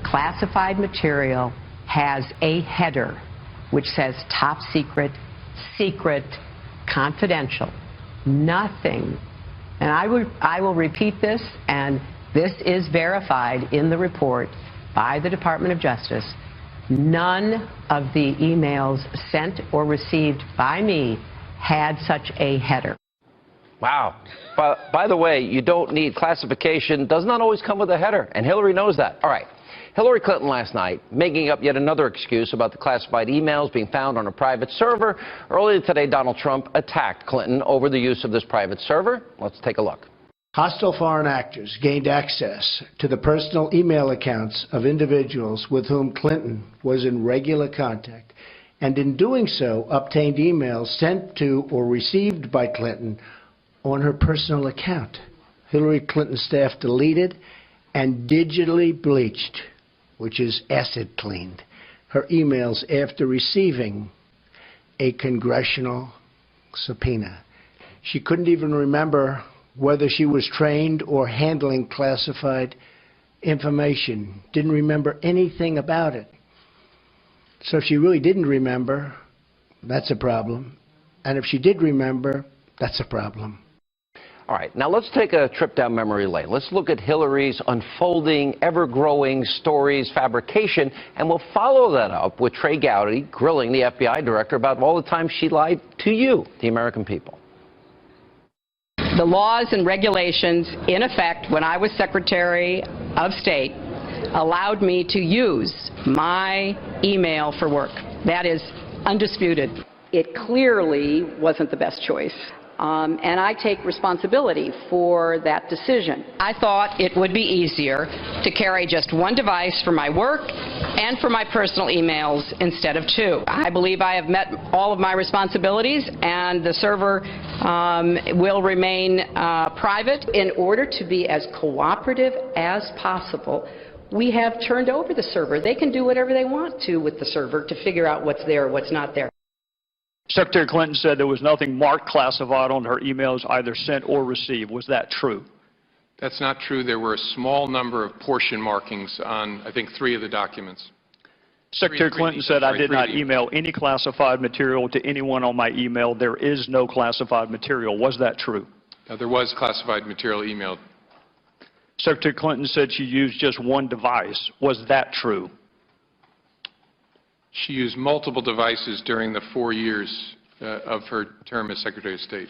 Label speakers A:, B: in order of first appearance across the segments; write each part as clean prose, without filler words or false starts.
A: classified material has a header which says top secret, secret, confidential. Nothing. And I will repeat this, and this is verified in the report by the Department of Justice. None of the emails sent or received by me had such a header.
B: Wow. By the way, you don't need classification. Does not always come with a header, and Hillary knows that. All right. Hillary Clinton last night making up yet another excuse about the classified emails being found on a private server. Earlier today, Donald Trump attacked Clinton over the use of this private server. Let's take a look.
C: Hostile foreign actors gained access to the personal email accounts of individuals with whom Clinton was in regular contact, and in doing so obtained emails sent to or received by Clinton on her personal account. Hillary Clinton's staff deleted and digitally bleached, which is acid cleaned, her emails after receiving a congressional subpoena. She couldn't even remember whether she was trained or handling classified information, didn't remember anything about it. So if she really didn't remember, that's a problem. And if she did remember, that's a problem.
B: All right, now let's take a trip down memory lane. Let's look at Hillary's unfolding, ever-growing stories, fabrication, and we'll follow that up with Trey Gowdy grilling the FBI director about all the times she lied to you, the American people.
A: The laws and regulations in effect when I was Secretary of State allowed me to use my email for work. That is undisputed. It clearly wasn't the best choice. And I take responsibility for that decision. I thought it would be easier to carry just one device for my work and for my personal emails instead of two. I believe I have met all of my responsibilities, and the server will remain private. In order to be as cooperative as possible, we have turned over the server. They can do whatever they want to with the server to figure out what's there or what's not there.
D: Secretary Clinton said there was nothing marked classified on her emails either sent or received. Was that true?
E: That's not true. There were a small number of portion markings on, I think, 3 of the documents.
D: Secretary Clinton said, I did not email any classified material to anyone on my email. There is no classified material. Was that true?
E: There was classified material emailed.
D: Secretary Clinton said she used just one device. Was that true?
E: She used multiple devices during the 4 years of her term as Secretary of State.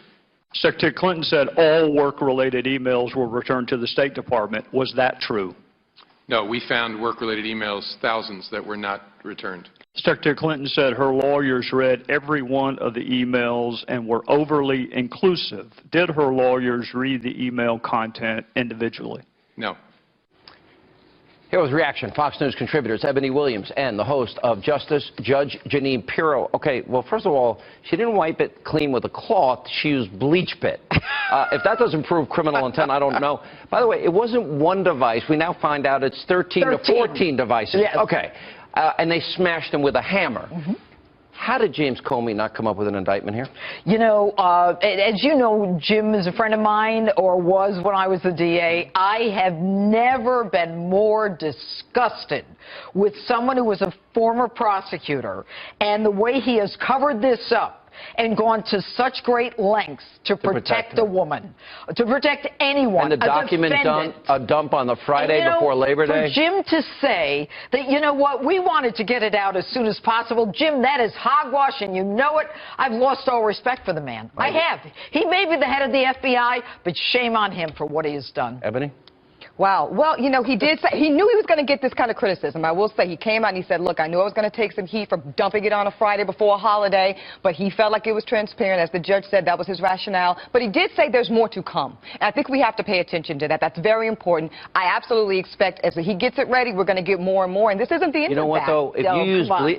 D: Secretary Clinton said all work-related emails were returned to the State Department. Was that true?
E: No, we found work-related emails, thousands, that were not returned.
D: Secretary Clinton said her lawyers read every one of the emails and were overly inclusive. Did her lawyers read the email content individually?
E: No.
B: Here was reaction. Fox News contributors Ebony Williams and the host of Justice Judge Jeanine Pirro. Okay, well, first of all, she didn't wipe it clean with a cloth. She used bleach bit. If that doesn't prove criminal intent, I don't know. By the way, it wasn't one device. We now find out it's 13 to 14 devices.
A: Yes.
B: Okay, and they smashed them with a hammer. Mm-hmm. How did James Comey not come up with an indictment here?
F: You know, as you know, Jim is a friend of mine, or was when I was the DA. I have never been more disgusted with someone who was a former prosecutor and the way he has covered this up and gone to such great lengths to protect a woman, to protect anyone.
B: And the document dump on the Friday before Labor Day?
F: For Jim to say that, you know what, we wanted to get it out as soon as possible, Jim, that is hogwash, and you know it. I've lost all respect for the man. Right. I have. He may be the head of the FBI, but shame on him for what he has done.
B: Ebony?
G: Wow. Well, you know, he did say he knew he was going to get this kind of criticism. I will say he came out and he said, look, I knew I was going to take some heat for dumping it on a Friday before a holiday, but he felt like it was transparent. As the judge said, that was his rationale. But he did say there's more to come. And I think we have to pay attention to that. That's very important. I absolutely expect as he gets it ready, we're going to get more and more. And this isn't the end of that.
B: You know what, though? If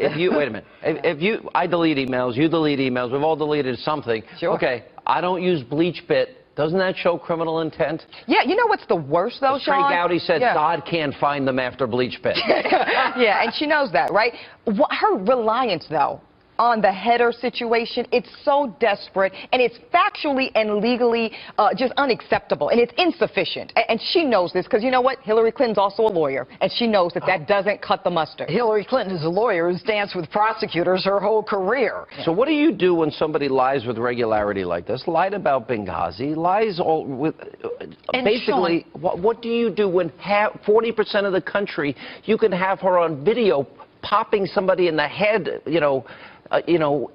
B: you use wait a minute. I delete emails, you delete emails. We've all deleted something. Sure. Okay, I don't use bleach bit. Doesn't that show criminal intent?
G: Yeah, you know what's the worst, though, Sean?
B: Trey Gowdy said God can't find them after bleach pit.
G: Yeah, and she knows that, right? Her reliance, though, on the header situation. It's so desperate, and it's factually and legally just unacceptable, and it's insufficient. And she knows this because, you know what? Hillary Clinton's also a lawyer, and she knows that that doesn't cut the mustard.
F: Hillary Clinton is a lawyer who's danced with prosecutors her whole career.
B: So what do you do when somebody lies with regularity like this? Lied about Benghazi, lies all with basically. What do you do when 40% of the country you can have her on video popping somebody in the head,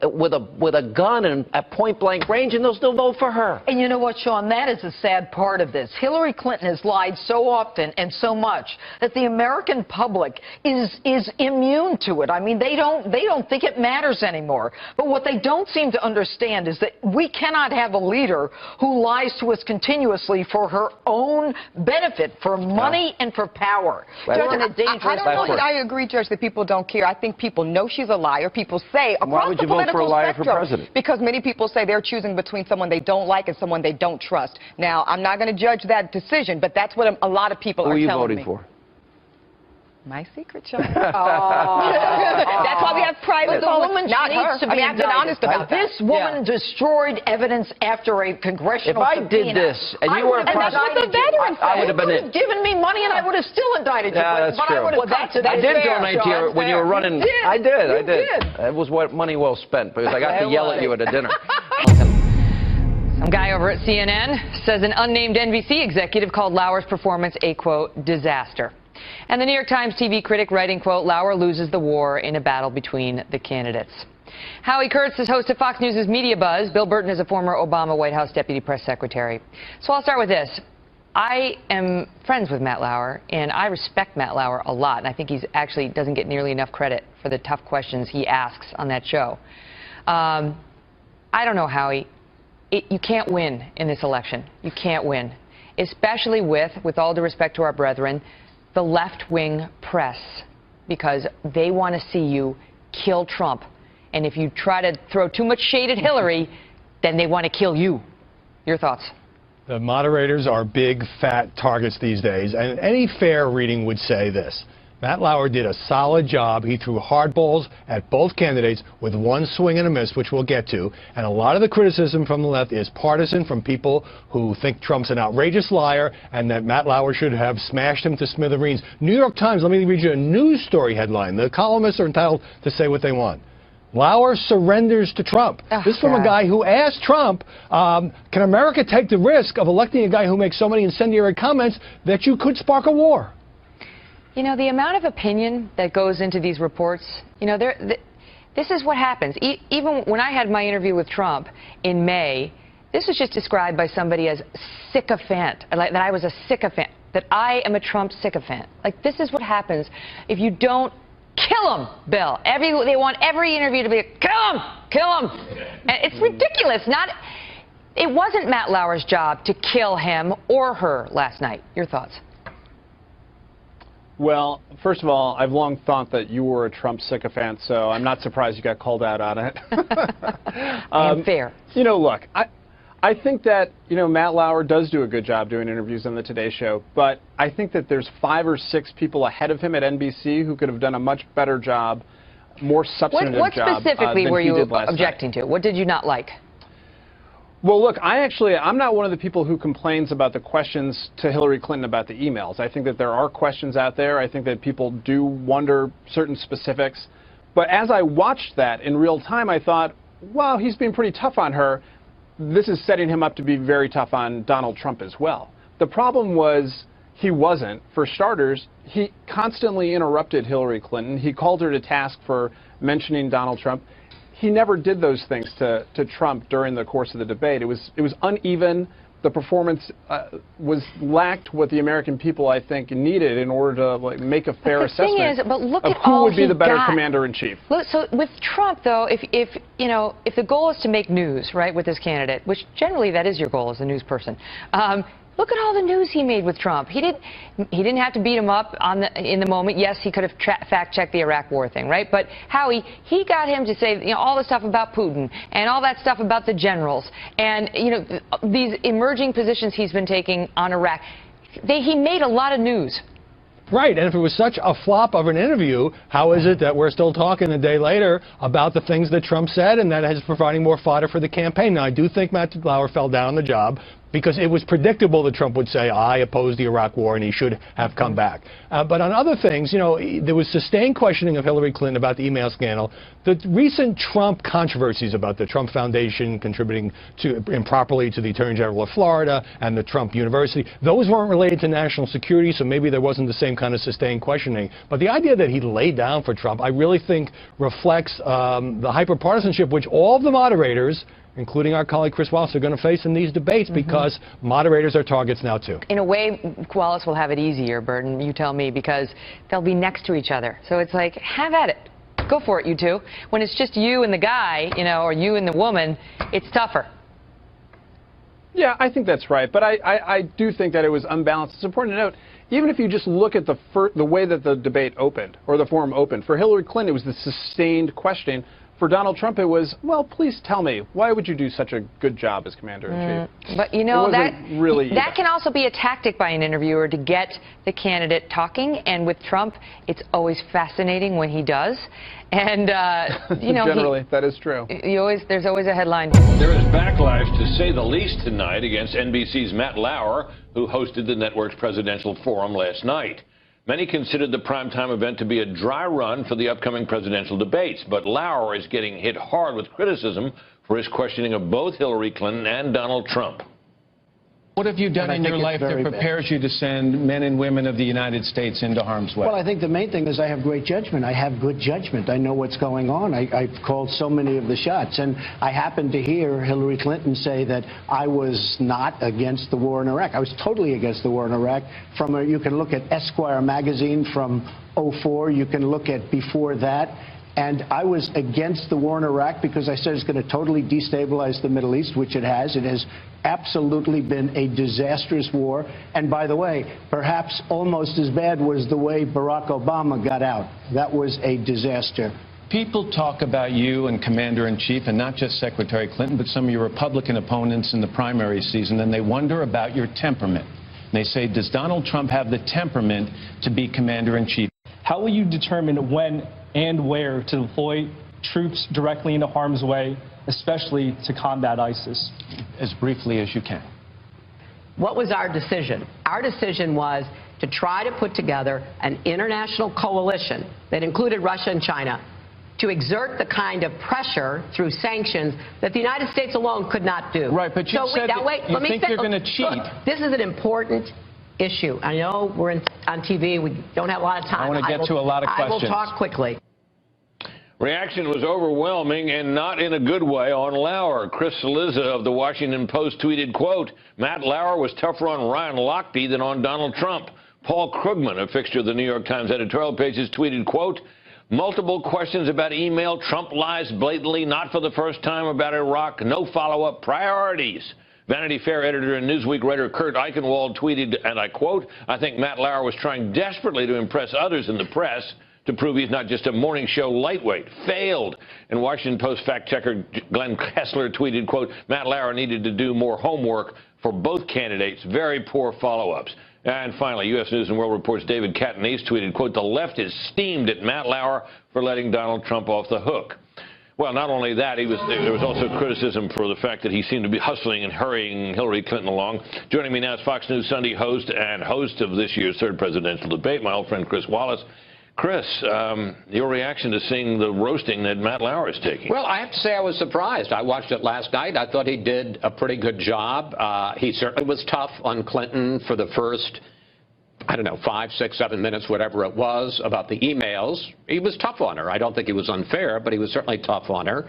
B: with a gun and at point blank range, and they'll still vote for her?
F: And you know what, Sean? That is the sad part of this. Hillary Clinton has lied so often and so much that the American public is immune to it. I mean, they don't think it matters anymore. But what they don't seem to understand is that we cannot have a leader who lies to us continuously for her own benefit, for money and for power.
G: Judge,
F: We're in a dangerous
G: I don't know. I agree, Judge, that people don't care. I think people know she's a liar. People say
B: why would you vote for a liar for president?
G: Because many people say they're choosing between someone they don't like and someone they don't trust. Now, I'm not going to judge that decision, but that's what a lot of people are telling me.
B: Who are you voting for?
G: My secret, Sean. That's why we have private
F: callers.
G: The woman not her.
F: To be
G: I've been honest about that.
F: This woman destroyed evidence after a congressional
B: subpoena. If I did this and you were a prosecutor, I would have been in.
F: Given me money and I would have still indicted you.
B: Yeah, that's true. I did donate to you when you were running. I did. It was money well spent because I got to yell at you at a dinner.
H: Some guy over at CNN says an unnamed NBC executive called Lauer's performance a, quote, disaster. And the New York Times TV critic writing, quote, Lauer loses the war in a battle between the candidates. Howie Kurtz is host of Fox News' Media Buzz. Bill Burton is a former Obama White House deputy press secretary. So I'll start with this. I am friends with Matt Lauer, and I respect Matt Lauer a lot. And I think he's actually doesn't get nearly enough credit for the tough questions he asks on that show. I don't know, Howie. You can't win in this election. You can't win, especially with all due respect to our brethren, the left-wing press, because they want to see you kill Trump. And if you try to throw too much shade at Hillary, then they want to kill you. Your thoughts?
I: The moderators are big, fat targets these days, and any fair reading would say this. Matt Lauer did a solid job. He threw hardballs at both candidates with one swing and a miss, which we'll get to. And a lot of the criticism from the left is partisan, from people who think Trump's an outrageous liar and that Matt Lauer should have smashed him to smithereens. New York Times, let me read you a news story headline. The columnists are entitled to say what they want. Lauer surrenders to Trump. This is from a guy who asked Trump, can America take the risk of electing a guy who makes so many incendiary comments that you could spark a war?
H: You know, the amount of opinion that goes into these reports, you know, this is what happens. Even when I had my interview with Trump in May, this was just described by somebody as sycophant, like that I was a sycophant, that I am a Trump sycophant. Like, this is what happens if you don't kill him, Bill. They want every interview to be, kill him, kill him. And it's ridiculous. It wasn't Matt Lauer's job to kill him or her last night. Your thoughts?
J: Well, first of all, I've long thought that you were a Trump sycophant, so I'm not surprised you got called out on it.
H: Unfair.
J: You know, look, I think that, Matt Lauer does do a good job doing interviews on the Today Show, but I think that there's 5 or 6 people ahead of him at NBC who could have done a much better job, more substantive
H: what
J: job
H: specifically were you
J: last
H: objecting
J: night.
H: to? What did you not like?
J: Well, look, I'm not one of the people who complains about the questions to Hillary Clinton about the emails. I think that there are questions out there. I think that people do wonder certain specifics. But as I watched that in real time, I thought, wow, he's being pretty tough on her. This is setting him up to be very tough on Donald Trump as well. The problem was he wasn't. For starters, he constantly interrupted Hillary Clinton. He called her to task for mentioning Donald Trump. He never did those things to Trump during the course of the debate. It was uneven. The performance lacked what the American people, I think, needed in order to make a fair assessment of who would be the better commander-in-chief.
H: Look, so with Trump, though, if the goal is to make news, right, with this candidate, which generally that is your goal as a news person. Look at all the news he made with Trump. He didn't have to beat him up in the moment. Yes, he could have fact-checked the Iraq War thing, right? But Howie, he got him to say all the stuff about Putin and all that stuff about the generals and these emerging positions he's been taking on Iraq. He made a lot of news.
I: Right, and if it was such a flop of an interview, how is it that we're still talking a day later about the things that Trump said and that is providing more fodder for the campaign? Now, I do think Matt Lauer fell down on the job because it was predictable that Trump would say, I oppose the Iraq war, and he should have come back. But on other things, you know, there was sustained questioning of Hillary Clinton about the email scandal. The recent Trump controversies about the Trump Foundation contributing improperly to the Attorney General of Florida and the Trump University, those weren't related to national security, so maybe there wasn't the same kind of sustained questioning. But the idea that he laid down for Trump, I really think reflects the hyper-partisanship which all of the moderators, including our colleague Chris Wallace, are going to face in these debates because moderators are targets now, too.
H: In a way, Wallace will have it easier, Burton, you tell me, because they'll be next to each other. So it's like, have at it. Go for it, you two. When it's just you and the guy, you know, or you and the woman, it's tougher.
J: Yeah, I think that's right. But I do think that it was unbalanced. It's important to note, even if you just look at the way that the debate opened, or the forum opened, for Hillary Clinton, it was the sustained questioning. For Donald Trump, it was, well, please tell me, why would you do such a good job as Commander-in-Chief?
H: But, you know, that
J: that
H: can also be a tactic by an interviewer to get the candidate talking. And with Trump, it's always fascinating when he does. And, you know,
J: generally, that is true.
H: There's always a headline.
K: There is backlash, to say the least, tonight against NBC's Matt Lauer, who hosted the network's presidential forum last night. Many considered the primetime event to be a dry run for the upcoming presidential debates, but Lauer is getting hit hard with criticism for his questioning of both Hillary Clinton and Donald Trump.
L: What have you done in your life that prepares you to send men and women of the United States into harm's way?
C: Well, I think the main thing is I have great judgment. I have good judgment. I know what's going on. I've called so many of the shots. And I happened to hear Hillary Clinton say that I was not against the war in Iraq. I was totally against the war in Iraq. You can look at Esquire magazine from '04. You can look at before that. And I was against the war in Iraq because I said it's going to totally destabilize the Middle East, which it has. It has absolutely been a disastrous war. And by the way, perhaps almost as bad was the way Barack Obama got out. That was a disaster.
L: People talk about you and Commander-in-Chief, and not just Secretary Clinton, but some of your Republican opponents in the primary season, and they wonder about your temperament. And they say, does Donald Trump have the temperament to be Commander-in-Chief?
M: How will you determine when and where to deploy troops directly into harm's way, especially to combat ISIS?
L: As briefly as you can.
A: What was our decision? Our decision was to try to put together an international coalition that included Russia and China to exert the kind of pressure through sanctions that the United States alone could not do.
L: Right, but you said you think you're going to cheat.
A: Look, this is an important issue. I know we're on TV. We don't have a lot of time.
L: I want to get to a lot of questions.
A: I will talk quickly.
K: Reaction was overwhelming and not in a good way on Lauer. Chris Cillizza of the Washington Post tweeted, quote, Matt Lauer was tougher on Ryan Lochte than on Donald Trump. Paul Krugman, a fixture of the New York Times editorial pages, tweeted, quote, multiple questions about email. Trump lies blatantly, not for the first time, about Iraq. No follow-up priorities. Vanity Fair editor and Newsweek writer Kurt Eichenwald tweeted, and I quote, I think Matt Lauer was trying desperately to impress others in the press to prove he's not just a morning show lightweight. Failed. And Washington Post fact-checker Glenn Kessler tweeted, quote, Matt Lauer needed to do more homework for both candidates. Very poor follow-ups. And finally, U.S. News and World Report's David Catanese tweeted, quote, the left is steamed at Matt Lauer for letting Donald Trump off the hook. Well, not only that, there was also criticism for the fact that he seemed to be hustling and hurrying Hillary Clinton along. Joining me now is Fox News Sunday host and host of this year's third presidential debate, my old friend Chris Wallace. Chris, your reaction to seeing the roasting that Matt Lauer is taking?
N: Well, I have to say I was surprised. I watched it last night. I thought he did a pretty good job. He certainly was tough on Clinton for the first, I don't know, 5, 6, 7 minutes, whatever it was, about the emails. He was tough on her. I don't think he was unfair, but he was certainly tough on her.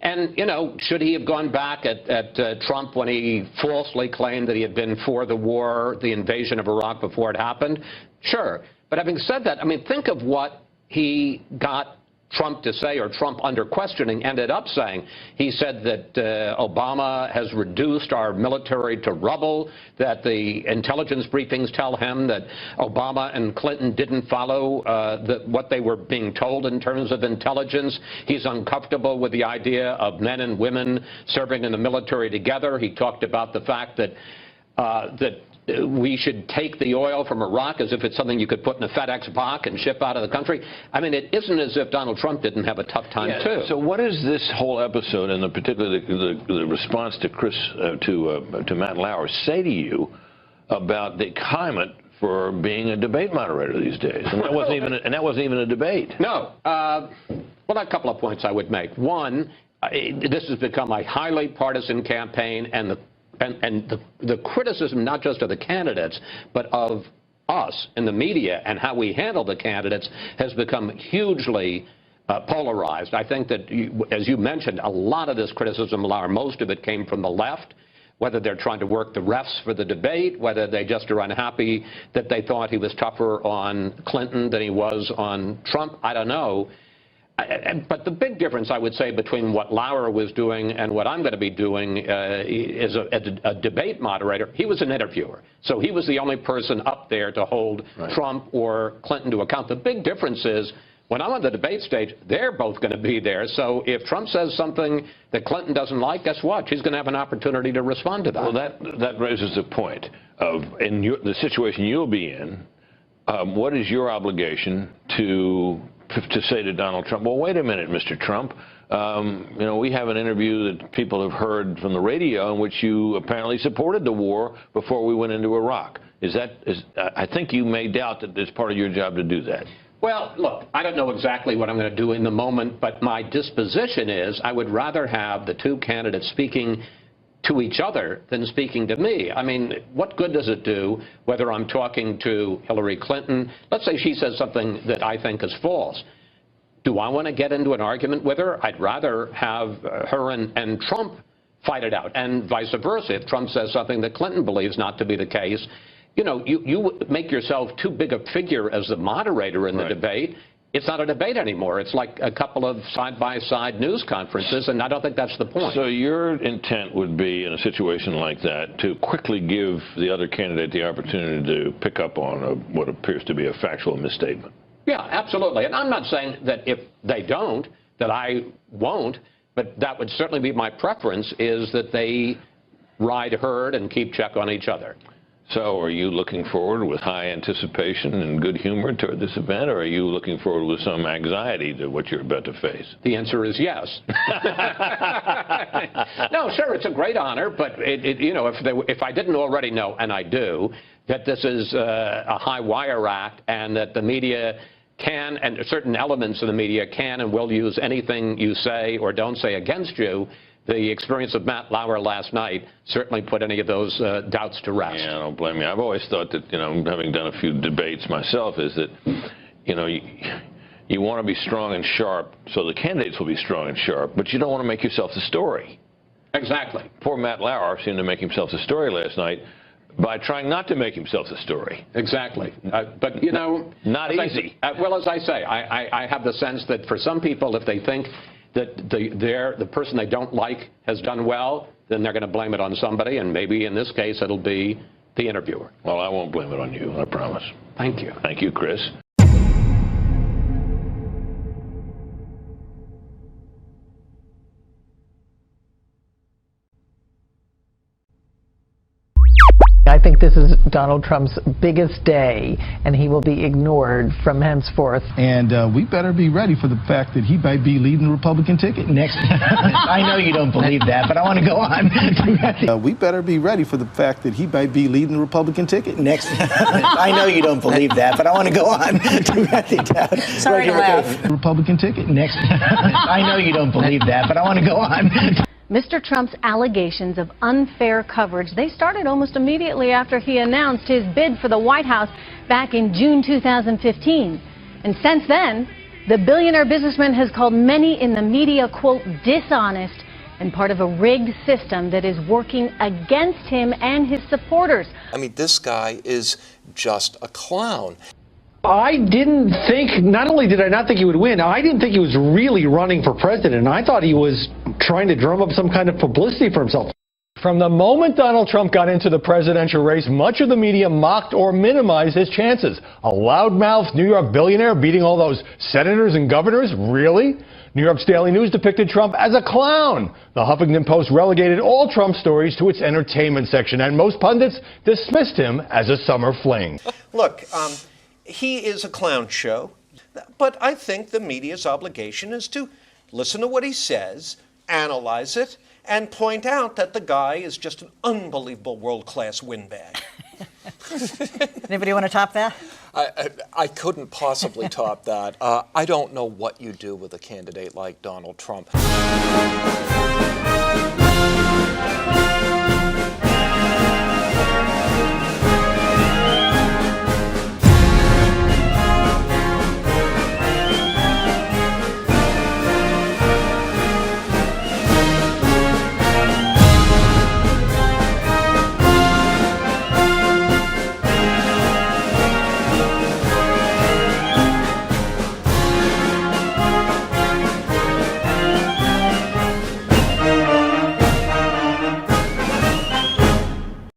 N: And, you know, should he have gone back at Trump when he falsely claimed that he had been for the war, the invasion of Iraq before it happened? Sure. But having said that, I mean, think of what he got Trump to say, or Trump under questioning ended up saying. He said that Obama has reduced our military to rubble, that the intelligence briefings tell him that Obama and Clinton didn't follow what they were being told in terms of intelligence. He's uncomfortable with the idea of men and women serving in the military together. He talked about the fact that we should take the oil from Iraq as if it's something you could put in a FedEx box and ship out of the country. I mean, it isn't as if Donald Trump didn't have a tough time, too.
K: So what is this whole episode, and particularly the response to to Matt Lauer, say to you about the climate for being a debate moderator these days? And that wasn't even a debate.
N: No. Well, a couple of points I would make. One, this has become a highly partisan campaign, and the criticism not just of the candidates, but of us in the media and how we handle the candidates has become hugely polarized. I think that, as you mentioned, a lot of this criticism, Lauer, most of it came from the left, whether they're trying to work the refs for the debate, whether they just are unhappy that they thought he was tougher on Clinton than he was on Trump. I don't know. But the big difference, I would say, between what Lauer was doing and what I'm going to be doing is a debate moderator. He was an interviewer. So he was the only person up there to hold Trump or Clinton to account. The big difference is when I'm on the debate stage, they're both going to be there. So if Trump says something that Clinton doesn't like, guess what? She's going to have an opportunity to respond to that.
K: Well, that raises the point of, in the situation you'll be in, what is your obligation to say to Donald Trump, well, wait a minute, Mr. Trump, we have an interview that people have heard from the radio in which you apparently supported the war before we went into Iraq. I think you may doubt that it's part of your job to do that.
N: Well, look, I don't know exactly what I'm going to do in the moment, but my disposition is I would rather have the two candidates speaking to each other than speaking to me. I mean, what good does it do whether I'm talking to Hillary Clinton? Let's say she says something that I think is false. Do I want to get into an argument with her? I'd rather have her and Trump fight it out, and vice versa. If Trump says something that Clinton believes not to be the case, you make yourself too big a figure as the moderator in the debate. It's not a debate anymore. It's like a couple of side-by-side news conferences, and I don't think that's the point.
K: So your intent would be, in a situation like that, to quickly give the other candidate the opportunity to pick up on what appears to be a factual misstatement.
N: Yeah, absolutely. And I'm not saying that if they don't, that I won't, but that would certainly be my preference, is that they ride herd and keep check on each other.
K: So are you looking forward with high anticipation and good humor toward this event, or are you looking forward with some anxiety to what you're about to face?
N: The answer is yes. No, sure, it's a great honor, but if I didn't already know, and I do, that this is a high-wire act and that the media can, and certain elements of the media can and will use anything you say or don't say against you, the experience of Matt Lauer last night certainly put any of those doubts to rest.
K: Yeah, I don't blame you. I've always thought that, having done a few debates myself, is that, you want to be strong and sharp, so the candidates will be strong and sharp, but you don't want to make yourself the story.
N: Exactly.
K: Poor Matt Lauer seemed to make himself the story last night by trying not to make himself the story.
N: Exactly. But,
K: not easy.
N: Well, as I say, I have the sense that for some people, if they think that the person they don't like has done well, then they're going to blame it on somebody, and maybe in this case it'll be the interviewer.
K: Well, I won't blame it on you, I promise.
N: Thank you.
K: Thank you, Chris.
F: I think this is Donald Trump's biggest day, and he will be ignored from henceforth.
O: And we better be ready for the fact that he might be leading the Republican ticket next. I know you don't believe that, but I want to go on. We better be ready for the fact that he might be leading the Republican ticket next. I know you don't believe that, but I want to go on. Sorry to laugh. Republican ticket next. I know you don't believe that, but I want to go on.
P: Mr. Trump's allegations of unfair coverage, they started almost immediately after he announced his bid for the White House back in June 2015. And since then, the billionaire businessman has called many in the media, quote, dishonest and part of a rigged system that is working against him and his supporters.
Q: I mean, this guy is just a clown.
R: I didn't think, not only did I not think he would win, I didn't think he was really running for president. I thought he was trying to drum up some kind of publicity for himself.
I: From the moment Donald Trump got into the presidential race, much of the media mocked or minimized his chances. A loudmouth New York billionaire beating all those senators and governors? Really? New York's Daily News depicted Trump as a clown. The Huffington Post relegated all Trump stories to its entertainment section, and most pundits dismissed him as a summer fling.
Q: Look, he is a clown show, but I think the media's obligation is to listen to what he says, analyze it, and point out that the guy is just an unbelievable world-class windbag.
S: Anybody want to top that?
Q: I couldn't possibly top that. I don't know what you do with a candidate like Donald Trump.